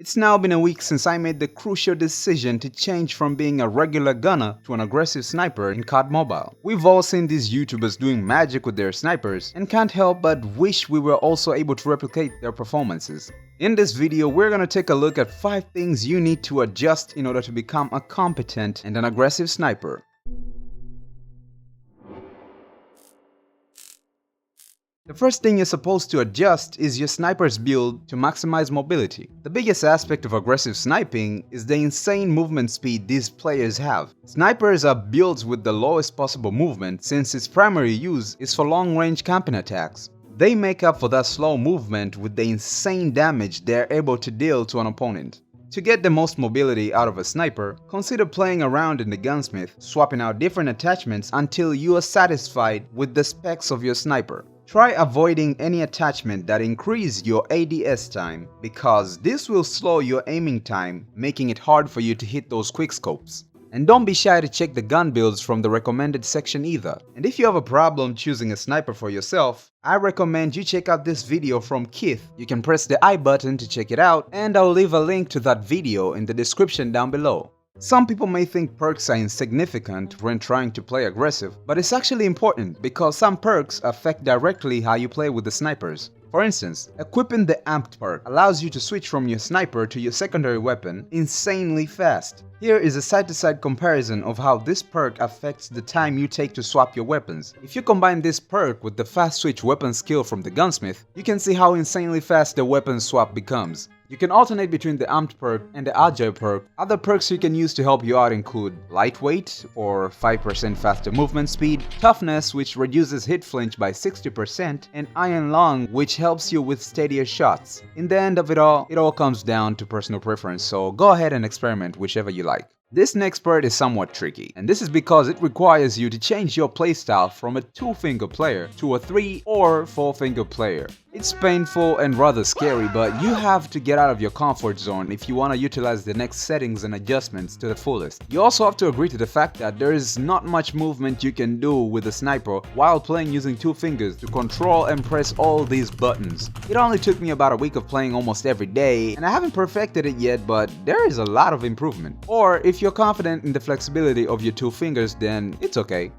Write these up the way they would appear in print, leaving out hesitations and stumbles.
It's now been a week since I made the crucial decision to change from being a regular gunner to an aggressive sniper in COD Mobile. We've all seen these YouTubers doing magic with their snipers and can't help but wish we were also able to replicate their performances. In this video, we're going to take a look at 5 things you need to adjust in order to become a competent and an aggressive sniper. The first thing you're supposed to adjust is your sniper's build to maximize mobility. The biggest aspect of aggressive sniping is the insane movement speed these players have. Snipers are built with the lowest possible movement since its primary use is for long-range camping attacks. They make up for that slow movement with the insane damage they're able to deal to an opponent. To get the most mobility out of a sniper, consider playing around in the gunsmith, swapping out different attachments until you are satisfied with the specs of your sniper. Try avoiding any attachment that increase your ADS time because this will slow your aiming time, making it hard for you to hit those quickscopes. And don't be shy to check the gun builds from the recommended section either. And if you have a problem choosing a sniper for yourself, I recommend you check out this video from Keith. You can press the I button to check it out, and I'll leave a link to that video in the description down below. Some people may think perks are insignificant when trying to play aggressive, but it's actually important because some perks affect directly how you play with the snipers. For instance, equipping the amped perk allows you to switch from your sniper to your secondary weapon insanely fast. Here is a side-to-side comparison of how this perk affects the time you take to swap your weapons. If you combine this perk with the fast switch weapon skill from the gunsmith, you can see how insanely fast the weapon swap becomes. You can alternate between the amped perk and the agile perk. Other perks you can use to help you out include lightweight or 5% faster movement speed, toughness which reduces hit flinch by 60%, and iron lung which helps you with steadier shots. In the end of it all comes down to personal preference, so go ahead and experiment whichever you like. This next part is somewhat tricky, and this is because it requires you to change your playstyle from a 2-finger player to a 3 or 4-finger player. It's painful and rather scary, but you have to get out of your comfort zone if you want to utilize the next settings and adjustments to the fullest. You also have to agree to the fact that there is not much movement you can do with a sniper while playing using 2 fingers to control and press all these buttons. It only took me about a week of playing almost every day, and I haven't perfected it yet, but there is a lot of improvement. Or if you're confident in the flexibility of your 2 fingers, then it's okay.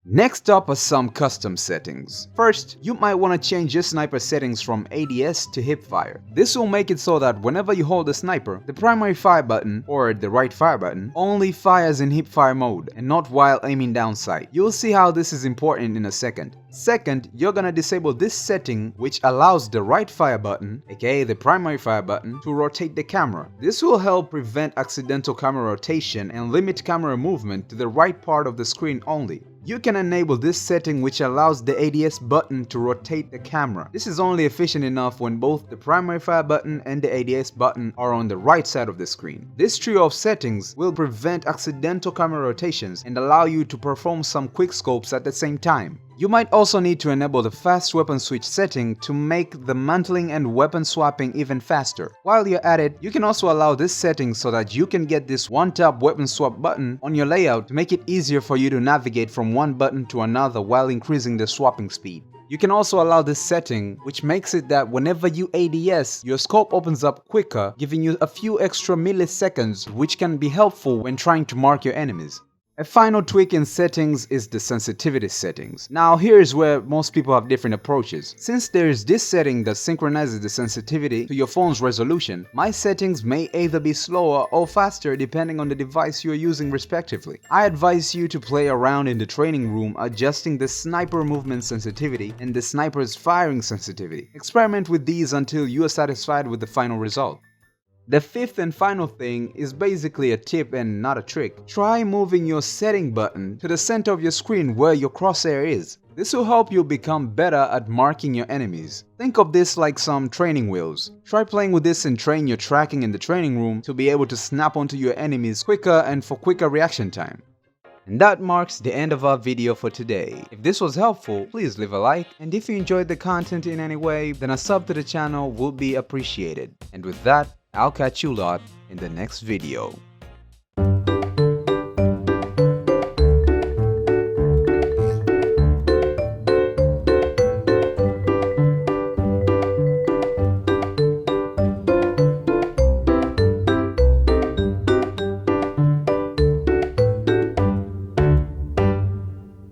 Next up are some custom settings. First, you might want to change your sniper settings from ADS to hipfire. This will make it so that whenever you hold the sniper, the primary fire button, or the right fire button, only fires in hipfire mode and not while aiming down sight. You'll see how this is important in a second. Second, you're gonna disable this setting which allows the right fire button, aka the primary fire button, to rotate the camera. This will help prevent accidental camera rotation and limit camera movement to the right part of the screen only. You can enable this setting which allows the ADS button to rotate the camera. This is only efficient enough when both the primary fire button and the ADS button are on the right side of the screen. This trio of settings will prevent accidental camera rotations and allow you to perform some quickscopes at the same time. You might also need to enable the fast weapon switch setting to make the mantling and weapon swapping even faster. While you're at it, you can also allow this setting so that you can get this one-tap weapon swap button on your layout to make it easier for you to navigate from one button to another while increasing the swapping speed. You can also allow this setting, which makes it that whenever you ADS, your scope opens up quicker, giving you a few extra milliseconds, which can be helpful when trying to mark your enemies. A final tweak in settings is the sensitivity settings. Now here's where most people have different approaches. Since there is this setting that synchronizes the sensitivity to your phone's resolution, my settings may either be slower or faster depending on the device you are using respectively. I advise you to play around in the training room adjusting the sniper movement sensitivity and the sniper's firing sensitivity. Experiment with these until you are satisfied with the final result. The fifth and final thing is basically a tip and not a trick. Try moving your setting button to the center of your screen where your crosshair is. This will help you become better at marking your enemies. Think of this like some training wheels. Try playing with this and train your tracking in the training room to be able to snap onto your enemies quicker and for quicker reaction time. And that marks the end of our video for today. If this was helpful, please leave a like, and if you enjoyed the content in any way, then a sub to the channel would be appreciated. And with that, I'll catch you lot in the next video.